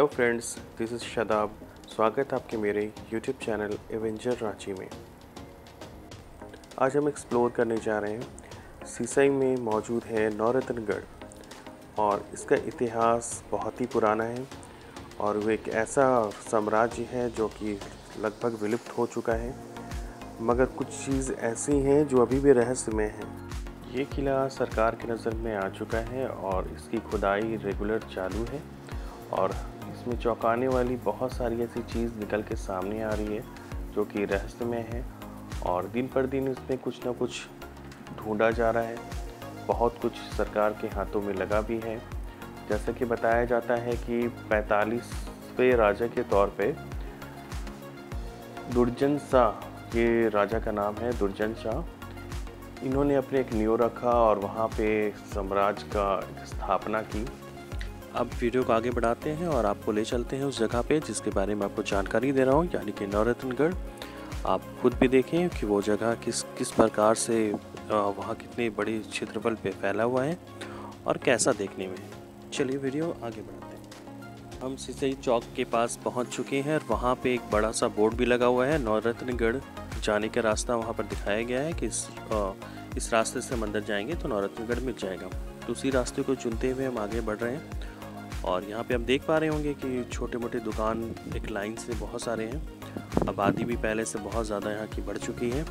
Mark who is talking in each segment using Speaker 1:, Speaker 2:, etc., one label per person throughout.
Speaker 1: Hello friends, this is Shadab. स्वागत है आपके मेरे यूट्यूब चैनल एवेंजर रांची में। आज हम एक्सप्लोर करने जा रहे हैं सिसई में मौजूद है नौरत्नगढ़ और इसका इतिहास बहुत ही पुराना है और वो एक ऐसा साम्राज्य है जो कि लगभग विलुप्त हो चुका है, मगर कुछ चीज़ ऐसी हैं जो अभी भी रहस्यमय हैं। ये किला सरकार की नज़र में आ चुका है और इसकी खुदाई रेगुलर चालू है और इसमें चौंकाने वाली बहुत सारी ऐसी चीज़ निकल के सामने आ रही है जो कि रहस्यमय है और दिन पर दिन इसमें कुछ ना कुछ ढूंढा जा रहा है। बहुत कुछ सरकार के हाथों में लगा भी है। जैसा कि बताया जाता है कि 45वें राजा के तौर पे दुर्जन शाह, ये राजा का नाम है दुर्जन शाह, इन्होंने अपने एक नींव रखा और वहाँ पे साम्राज्य का स्थापना की। अब वीडियो को आगे बढ़ाते हैं और आपको ले चलते हैं उस जगह पे जिसके बारे में आपको जानकारी दे रहा हूँ, यानी कि नौरत्नगढ़। आप खुद भी देखें कि वो जगह किस प्रकार से वहाँ कितने बड़े क्षेत्रफल पे फैला हुआ है और कैसा देखने में है। चलिए वीडियो आगे बढ़ाते हैं। हम सिसई चौक के पास पहुँच चुके हैं और वहाँ पे एक बड़ा सा बोर्ड भी लगा हुआ है। नौरत्नगढ़ जाने का रास्ता वहाँ पर दिखाया गया है कि इस रास्ते से हम अंदर जाएंगे तो नौरत्नगढ़ मिल जाएगा। तो उसी रास्ते को चुनते हुए हम आगे बढ़ रहे हैं और यहाँ पे आप देख पा रहे होंगे कि छोटे मोटे दुकान एक लाइन से बहुत सारे हैं। आबादी भी पहले से बहुत ज़्यादा यहाँ की बढ़ चुकी है।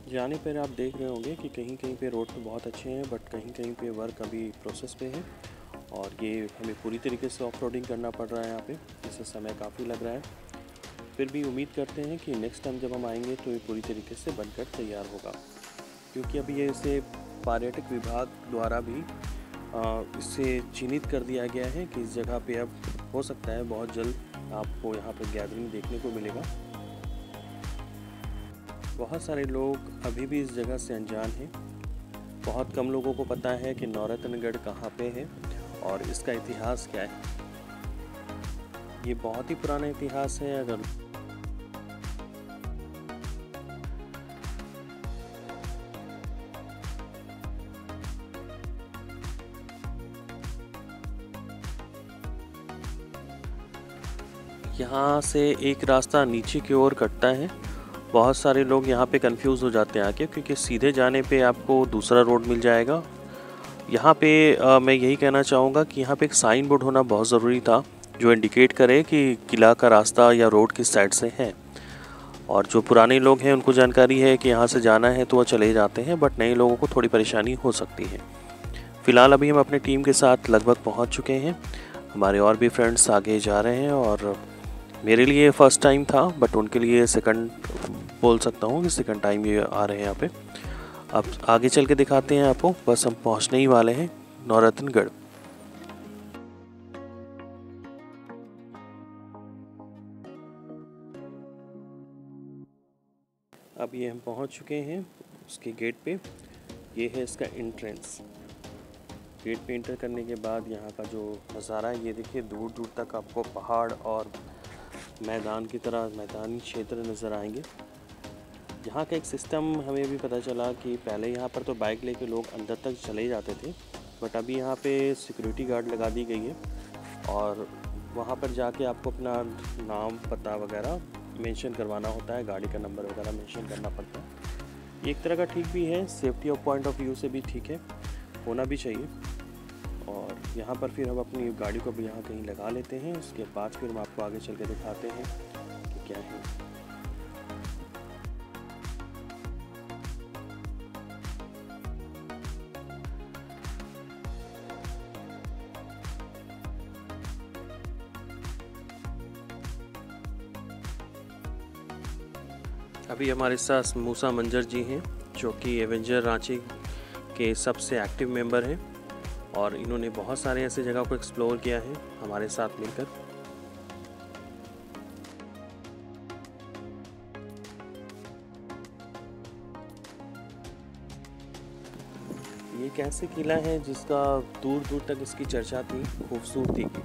Speaker 1: जाने पर आप देख रहे होंगे कि कहीं कहीं पे रोड तो बहुत अच्छे हैं, बट कहीं कहीं पे वर्क अभी प्रोसेस पे है और ये हमें पूरी तरीके से ऑफ रोडिंग करना पड़ रहा है यहाँ पे, इससे समय काफ़ी लग रहा है। फिर भी उम्मीद करते हैं कि नेक्स्ट टाइम जब हम आएंगे तो ये पूरी तरीके से बनकर तैयार होगा, क्योंकि अभी ये इसे पर्यटक विभाग द्वारा भी इससे चिन्हित कर दिया गया है कि इस जगह पे अब हो सकता है बहुत जल्द आपको यहाँ पर गैदरिंग देखने को मिलेगा। बहुत सारे लोग अभी भी इस जगह से अनजान हैं। बहुत कम लोगों को पता है कि नौरत्नगढ़ कहाँ पे है और इसका इतिहास क्या है। ये बहुत ही पुराना इतिहास है। अगर यहाँ से एक रास्ता नीचे की ओर कटता है। बहुत सारे लोग यहाँ पे कंफ्यूज हो जाते हैं आके, क्योंकि सीधे जाने पे आपको दूसरा रोड मिल जाएगा। यहाँ पे मैं यही कहना चाहूँगा कि यहाँ पे एक साइन बोर्ड होना बहुत ज़रूरी था जो इंडिकेट करे कि किला का रास्ता या रोड किस साइड से है। और जो पुराने लोग हैं उनको जानकारी है कि यहाँ से जाना है तो वह चले जाते हैं, बट नए लोगों को थोड़ी परेशानी हो सकती है। फ़िलहाल अभी हम अपने टीम के साथ लगभग पहुँच चुके हैं। हमारे और भी फ्रेंड्स आगे जा रहे हैं और मेरे लिए फ़र्स्ट टाइम था, बट उनके लिए सेकंड बोल सकता हूँ कि सेकंड टाइम ये आ रहे हैं यहाँ पे। अब आगे चल के दिखाते हैं आपको, बस हम पहुँचने ही वाले हैं नौरत्नगढ़। अब ये हम पहुँच चुके हैं उसके गेट पे। ये है इसका एंट्रेंस। गेट पे एंटर करने के बाद यहाँ का जो नज़ारा है, ये देखिए दूर दूर तक आपको पहाड़ और मैदान की तरह मैदानी क्षेत्र नज़र आएंगे। यहाँ का एक सिस्टम हमें भी पता चला कि पहले यहाँ पर तो बाइक लेके लोग अंदर तक चले जाते थे, बट अभी यहाँ पे सिक्योरिटी गार्ड लगा दी गई है और वहाँ पर जाके आपको अपना नाम पता वगैरह मेंशन करवाना होता है, गाड़ी का नंबर वगैरह मेंशन करना पड़ता है। ये एक तरह का ठीक भी है, safety of point of view से भी ठीक है, होना भी चाहिए। और यहाँ पर फिर हम अपनी गाड़ी को भी यहाँ कहीं लगा लेते हैं। उसके बाद फिर हम आपको आगे चल के दिखाते हैं कि क्या है। अभी हमारे साथ मूसा मंजर जी हैं जो कि एवेंजर रांची के सबसे एक्टिव मेंबर हैं और इन्होंने बहुत सारे ऐसे जगह को एक्सप्लोर किया है हमारे साथ मिलकर। ये एक ऐसे किला है जिसका दूर दूर तक इसकी चर्चा थी खूबसूरती की।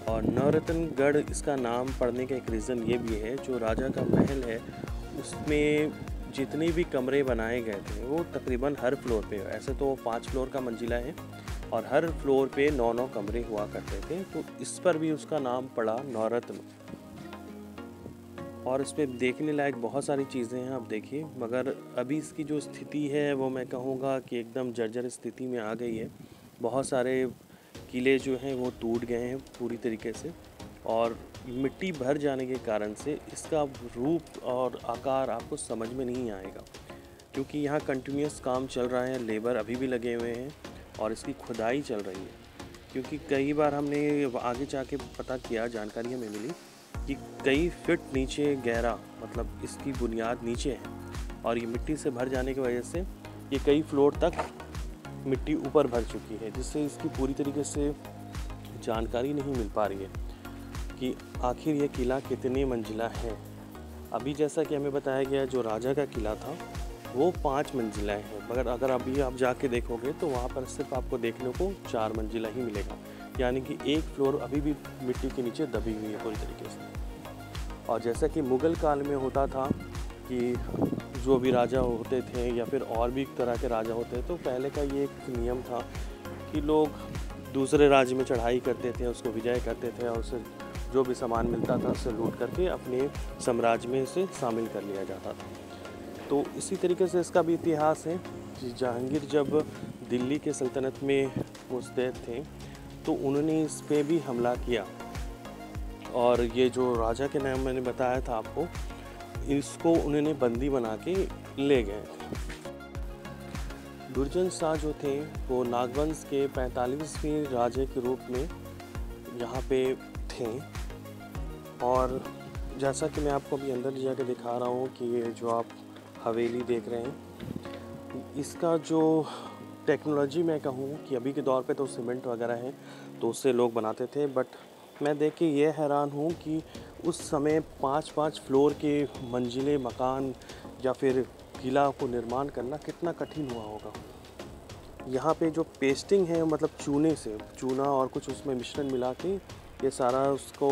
Speaker 1: और नवरत्नगढ़ इसका नाम पड़ने का एक रीज़न ये भी है, जो राजा का महल है उसमें जितने भी कमरे बनाए गए थे वो तकरीबन हर फ्लोर पे, ऐसे तो 5 फ्लोर का मंजिला है और हर फ्लोर पे 9 कमरे हुआ करते थे, तो इस पर भी उसका नाम पड़ा नवरत्न। और इस पर देखने लायक बहुत सारी चीज़ें हैं, आप देखिए। मगर अभी इसकी जो स्थिति है वो मैं कहूँगा कि एकदम जर्जर स्थिति में आ गई है। बहुत सारे किले जो हैं वो टूट गए हैं पूरी तरीके से, और मिट्टी भर जाने के कारण से इसका रूप और आकार आपको समझ में नहीं आएगा, क्योंकि यहाँ कंटिन्यूस काम चल रहा है, लेबर अभी भी लगे हुए हैं और इसकी खुदाई चल रही है। क्योंकि कई बार हमने आगे जाके पता किया, जानकारी हमें मिली कि कई फीट नीचे गहरा, मतलब इसकी बुनियाद नीचे है और ये मिट्टी से भर जाने की वजह से ये कई फ्लोर तक मिट्टी ऊपर भर चुकी है, जिससे इसकी पूरी तरीके से जानकारी नहीं मिल पा रही है कि आखिर ये किला कितने मंजिला है। अभी जैसा कि हमें बताया गया, जो राजा का किला था वो 5 मंजिला है, मगर अगर अभी आप जाके देखोगे तो वहाँ पर सिर्फ आपको देखने को 4 मंजिला ही मिलेगा, यानी कि एक फ्लोर अभी भी मिट्टी के नीचे दबी हुई है पूरी तरीके से। और जैसा कि मुग़ल काल में होता था कि जो भी राजा होते थे या फिर और भी तरह के राजा होते, तो पहले का ये एक नियम था कि लोग दूसरे राज्य में चढ़ाई करते थे, उसको विजय करते थे और उससे जो भी सामान मिलता था उससे लूट करके अपने साम्राज्य में इसे शामिल कर लिया जाता था। तो इसी तरीके से इसका भी इतिहास है कि जहांगीर जब दिल्ली के सल्तनत में मुस्तैद थे तो उन्होंने इस पे भी हमला किया, और ये जो राजा के नाम मैंने बताया था आपको, इसको उन्होंने बंदी बना के ले गए थे। दुर्जन शाह जो थे वो नागवंश के 45वें राजे के रूप में यहाँ पे थे। और जैसा कि मैं आपको अभी अंदर ले जाकर दिखा रहा हूँ कि ये जो आप हवेली देख रहे हैं, इसका जो टेक्नोलॉजी मैं कहूँ कि अभी के दौर पे तो सीमेंट वगैरह है तो उससे लोग बनाते थे, बट मैं देख के ये हैरान हूँ कि उस समय 5-5 फ्लोर के मंजिले मकान या फिर किला को निर्माण करना कितना कठिन हुआ होगा। यहाँ पे जो पेस्टिंग है, मतलब चूने से, चूना और कुछ उसमें मिश्रण मिला के ये सारा उसको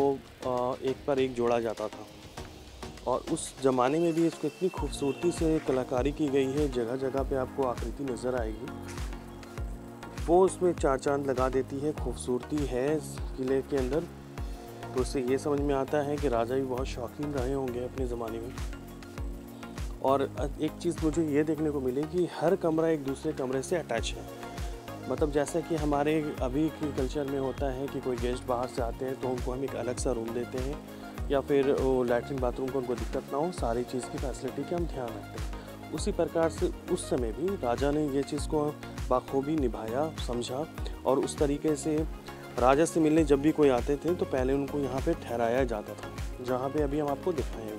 Speaker 1: एक पर एक जोड़ा जाता था, और उस ज़माने में भी इसको इतनी खूबसूरती से कलाकारी की गई है, जगह जगह पे आपको आकृति नज़र आएगी, वो उसमें चार चांद लगा देती है, खूबसूरती है इस किले के अंदर। तो उससे ये समझ में आता है कि राजा भी बहुत शौकीन रहे होंगे अपने ज़माने में। और एक चीज़ मुझे ये देखने को मिली कि हर कमरा एक दूसरे कमरे से अटैच है, मतलब जैसा कि हमारे अभी के कल्चर में होता है कि कोई गेस्ट बाहर से आते हैं तो उनको हम एक अलग सा रूम देते हैं, या फिर वो लैट्रिन बाथरूम को उनको दिक्कत ना हो, सारी चीज़ की फैसिलिटी का हम ध्यान रखते हैं। उसी प्रकार से उस समय भी राजा ने ये चीज़ को बाखूबी निभाया, समझा, और उस तरीके से राजा से मिलने जब भी कोई आते थे तो पहले उनको यहाँ पे ठहराया जाता था, जहाँ पे अभी हम आपको दिखाए हुए।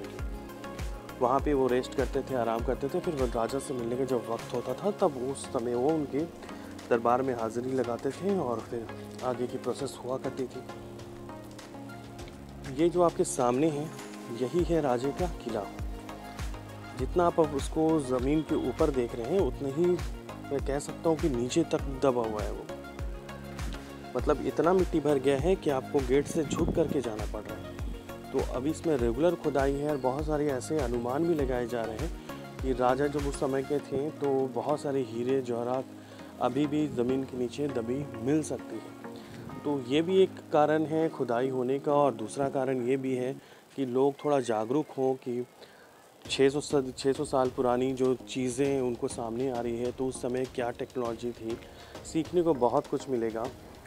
Speaker 1: वहाँ पे वो रेस्ट करते थे, आराम करते थे, फिर राजा से मिलने का जब वक्त होता था तब उस समय वो उनके दरबार में हाज़िरी लगाते थे और फिर आगे की प्रोसेस हुआ करती थी। ये जो आपके सामने है यही है राजे का किला। जितना आप अब उसको ज़मीन के ऊपर देख रहे हैं उतना ही मैं कह सकता हूँ कि नीचे तक दबा हुआ है वो, मतलब इतना मिट्टी भर गया है कि आपको गेट से झुक करके जाना पड़ रहा है। तो अभी इसमें रेगुलर खुदाई है और बहुत सारे ऐसे अनुमान भी लगाए जा रहे हैं कि राजा जब उस समय के थे तो बहुत सारे हीरे जवाहरात अभी भी ज़मीन के नीचे दबी मिल सकती है। तो ये भी एक कारण है खुदाई होने का, और दूसरा कारण ये भी है कि लोग थोड़ा जागरूक हों कि 600 साल पुरानी जो चीज़ें उनको सामने आ रही है, तो उस समय क्या टेक्नोलॉजी थी, सीखने को बहुत कुछ मिलेगा।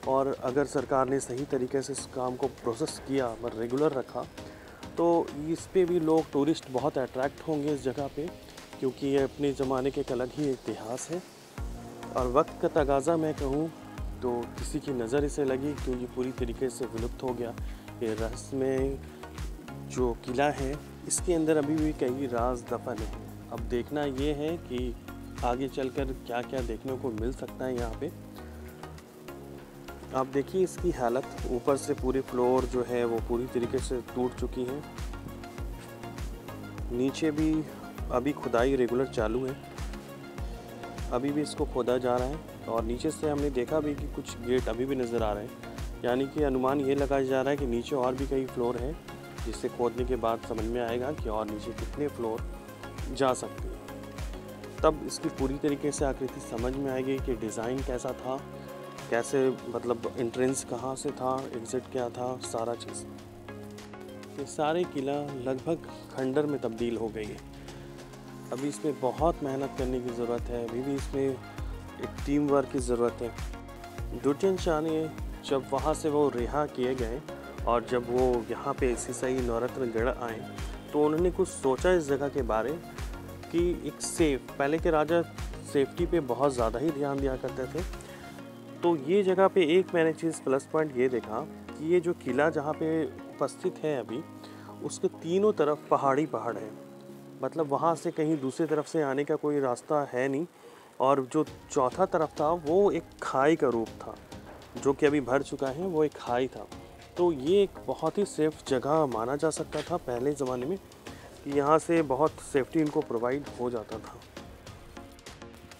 Speaker 1: और अगर सरकार ने सही तरीके से इस काम को प्रोसेस किया और रेगुलर रखा तो इस पे भी लोग, टूरिस्ट बहुत अट्रैक्ट होंगे इस जगह पे, क्योंकि ये अपने ज़माने के एक अलग ही इतिहास है। और वक्त का तगाज़ा मैं कहूँ तो किसी की नज़र इसे लगी तो ये पूरी तरीके से विलुप्त हो गया। ये रहस्य में जो किला है इसके अंदर अभी भी कई राज दफन है। अब देखना ये है कि आगे चलकर क्या क्या देखने को मिल सकता है यहाँ पे। आप देखिए इसकी हालत, ऊपर से पूरी फ्लोर जो है वो पूरी तरीके से टूट चुकी है। नीचे भी अभी खुदाई रेगुलर चालू है, अभी भी इसको खोदा जा रहा है। और नीचे से हमने देखा भी कि कुछ गेट अभी भी नज़र आ रहे हैं, यानी कि अनुमान ये लगाया जा रहा है कि नीचे और भी कई फ्लोर हैं, जिससे खोदने के बाद समझ में आएगा कि और नीचे कितने फ्लोर जा सकते हैं। तब इसकी पूरी तरीके से आकृति समझ में आएगी कि डिज़ाइन कैसा था, कैसे मतलब एंट्रेंस कहाँ से था, एग्ज़िट क्या था, सारा चीज़। ये सारे किला लगभग खंडर में तब्दील हो गई है। अभी इसमें बहुत मेहनत करने की ज़रूरत है, अभी भी इसमें एक टीम वर्क की ज़रूरत है। दुर्जन शाह ने जब वहाँ से वो रिहा किए गए और जब वो यहाँ पे सीसई नवरत्नगढ़ आए, तो उन्होंने कुछ सोचा इस जगह के बारे कि एक पहले के राजा सेफ्टी पे बहुत ज़्यादा ही ध्यान दिया करते थे। तो ये जगह पे एक मैंने चीज़ प्लस पॉइंट ये देखा कि ये जो किला जहाँ पे उपस्थित है अभी, उसके तीनों तरफ पहाड़ी पहाड़ है, मतलब वहाँ से कहीं दूसरी तरफ से आने का कोई रास्ता है नहीं। और जो चौथा तरफ था वो एक खाई का रूप था, जो कि अभी भर चुका है, वो एक खाई था। तो ये एक बहुत ही सेफ़ जगह माना जा सकता था पहले ज़माने में, कि यहाँ से बहुत सेफ्टी इनको प्रोवाइड हो जाता था,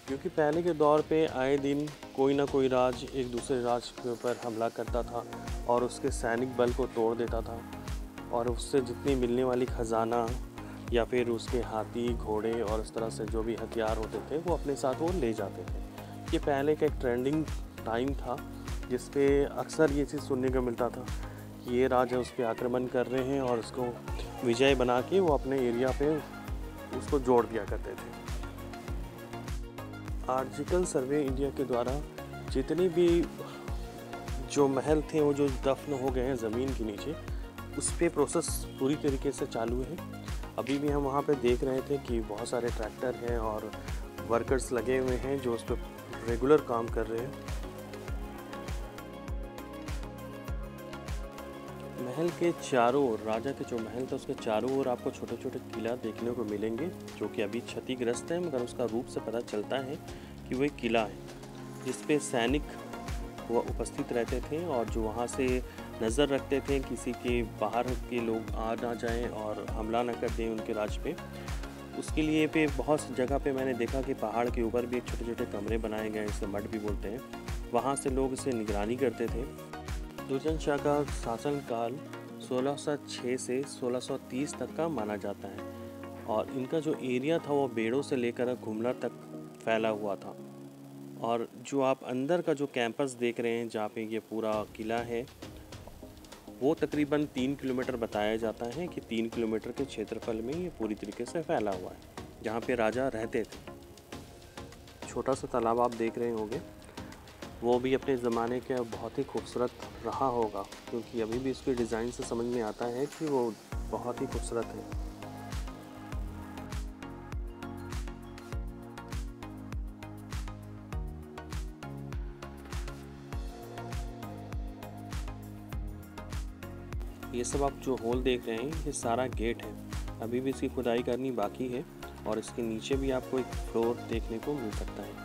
Speaker 1: क्योंकि पहले के दौर पे आए दिन कोई ना कोई राज एक दूसरे राज के ऊपर हमला करता था और उसके सैनिक बल को तोड़ देता था, और उससे जितनी मिलने वाली ख़जाना या फिर उसके हाथी घोड़े और इस तरह से जो भी हथियार होते थे वो अपने साथ वो ले जाते थे। ये पहले का एक ट्रेंडिंग टाइम था, जिस पे अक्सर ये चीज़ सुनने को मिलता था कि ये राजा उस पर आक्रमण कर रहे हैं और उसको विजय बना के वो अपने एरिया पे उसको जोड़ दिया करते थे। आर्जिकल सर्वे इंडिया के द्वारा जितने भी जो महल थे वो जो दफन हो गए हैं ज़मीन के नीचे, उस पर प्रोसेस पूरी तरीके से चालू है। अभी भी हम वहाँ पे देख रहे थे कि बहुत सारे ट्रैक्टर हैं और वर्कर्स लगे हुए हैं जो उस पर रेगुलर काम कर रहे हैं। महल के चारों ओर, राजा के जो महल था उसके चारों ओर आपको छोटे छोटे किला देखने को मिलेंगे, जो कि अभी क्षतिग्रस्त है, मगर उसका रूप से पता चलता है कि वो एक किला है जिस पे सैनिक वो उपस्थित रहते थे और जो वहाँ से नज़र रखते थे किसी के बाहर के लोग आ ना जाएं और हमला ना कर दें उनके राज पे। उसके लिए पे बहुत सी जगह पे मैंने देखा कि पहाड़ के ऊपर भी छोटे छोटे कमरे बनाए गए, इसे मठ भी बोलते हैं, वहाँ से लोग इसे निगरानी करते थे। दुर्जन शाह का शासनकाल 1606 से 1630 तक का माना जाता है और इनका जो एरिया था वो बेड़ों से लेकर घुमला तक फैला हुआ था। और जो आप अंदर का जो कैंपस देख रहे हैं जहाँ पे ये पूरा किला है, वो तकरीबन 3 किलोमीटर बताया जाता है कि 3 किलोमीटर के क्षेत्रफल में ये पूरी तरीके से फैला हुआ है, जहाँ पे राजा रहते थे। छोटा सा तालाब आप देख रहे होंगे, वो भी अपने ज़माने के बहुत ही खूबसूरत रहा होगा, क्योंकि अभी भी इसके डिज़ाइन से समझ में आता है कि वो बहुत ही खूबसूरत है। ये सब आप जो होल देख रहे हैं ये सारा गेट है, अभी भी इसकी खुदाई करनी बाकी है और इसके नीचे भी आपको एक फ्लोर देखने को मिल सकता है।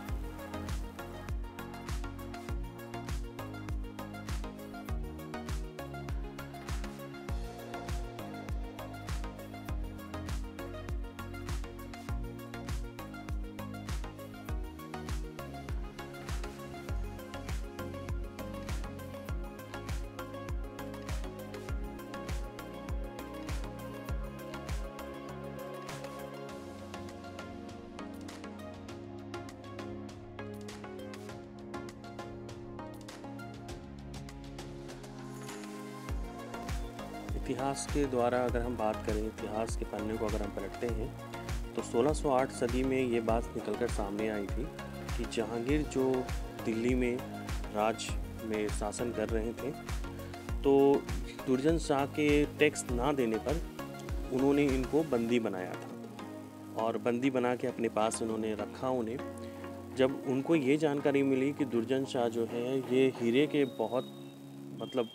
Speaker 1: इतिहास के द्वारा अगर हम बात करें, इतिहास के पन्ने को अगर हम पलटते हैं तो 1608 सदी में ये बात निकलकर सामने आई थी कि जहांगीर जो दिल्ली में राज में शासन कर रहे थे, तो दुर्जन शाह के टैक्स ना देने पर उन्होंने इनको बंदी बनाया था और बंदी बना के अपने पास उन्होंने रखा उन्हें। जब उनको ये जानकारी मिली कि दुर्जन शाह जो है ये हीरे के बहुत मतलब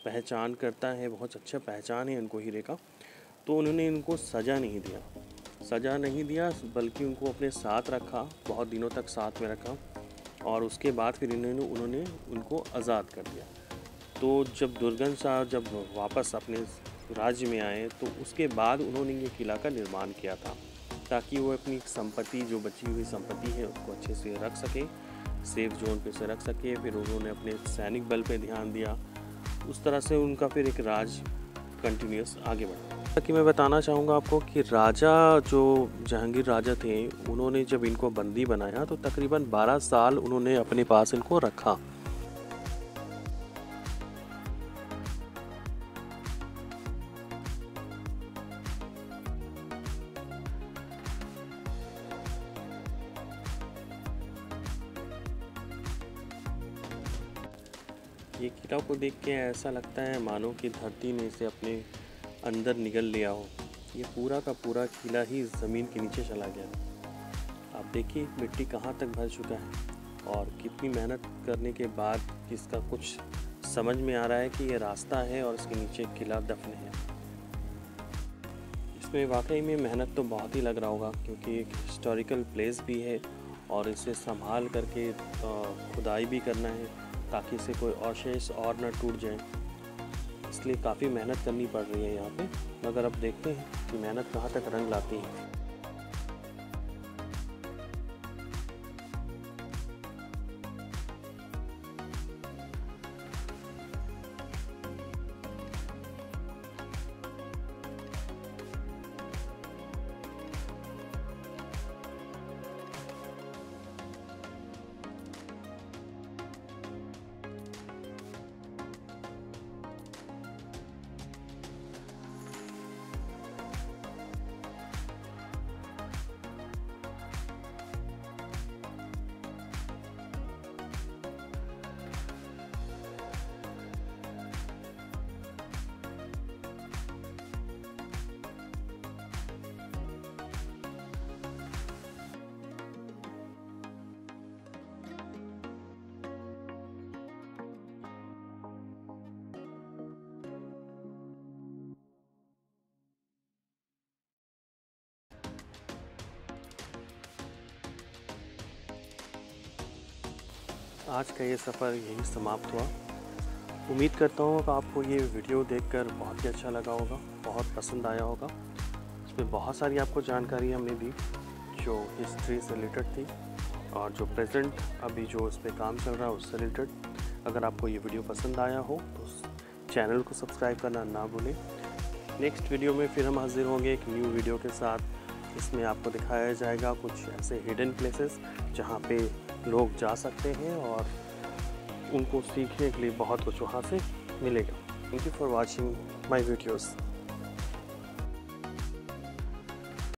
Speaker 1: पहचान करता है, बहुत अच्छा पहचान है इनको हीरे का, तो उन्होंने इनको सज़ा नहीं दिया बल्कि उनको अपने साथ रखा, बहुत दिनों तक साथ में रखा और उसके बाद फिर उन्होंने उनको आज़ाद कर दिया। तो जब दुर्जन शाह जब वापस अपने राज्य में आए तो उसके बाद उन्होंने ये किला का निर्माण किया था, ताकि वो अपनी संपत्ति, जो बची हुई संपत्ति है, उसको अच्छे से रख सके सेफ जोन पे से रख सके। फिर उन्होंने अपने सैनिक बल पे ध्यान दिया, उस तरह से उनका फिर एक राज कंटिन्यूस आगे बढ़ा। कि मैं बताना चाहूँगा आपको कि राजा जो जहांगीर राजा थे, उन्होंने जब इनको बंदी बनाया तो तकरीबन 12 साल उन्होंने अपने पास इनको रखा। ये किला को देख के ऐसा लगता है मानो कि धरती ने इसे अपने अंदर निगल लिया हो। ये पूरा का पूरा किला ही ज़मीन के नीचे चला गया। आप देखिए मिट्टी कहाँ तक भर चुका है और कितनी मेहनत करने के बाद इसका कुछ समझ में आ रहा है कि ये रास्ता है और इसके नीचे किला दफन है। इसमें वाकई में मेहनत तो बहुत ही लग रहा होगा, क्योंकि एक हिस्टोरिकल प्लेस भी है और इसे संभाल करके खुदाई भी करना है ताकि इसे कोई अवशेष और न टूट जाए। इसलिए काफ़ी मेहनत करनी पड़ रही है यहाँ पे, मगर अब देखते हैं कि मेहनत कहाँ तक रंग लाती है। आज का ये सफ़र यहीं समाप्त हुआ। उम्मीद करता हूँ कि आपको ये वीडियो देखकर बहुत ही अच्छा लगा होगा, बहुत पसंद आया होगा। इसमें बहुत सारी आपको जानकारी हमने दी जो हिस्ट्री से रिलेटेड थी और जो प्रेजेंट अभी जो इस पर काम चल रहा है उससे रिलेटेड। अगर आपको ये वीडियो पसंद आया हो तो चैनल को सब्सक्राइब करना ना भूलें। नेक्स्ट वीडियो में फिर हम हाजिर होंगे एक न्यू वीडियो के साथ। इसमें आपको दिखाया जाएगा कुछ ऐसे हिडन प्लेसेस जहाँ पे लोग जा सकते हैं और उनको सीखने के लिए बहुत कुछ वहाँ से मिलेगा। Thank you for watching my videos.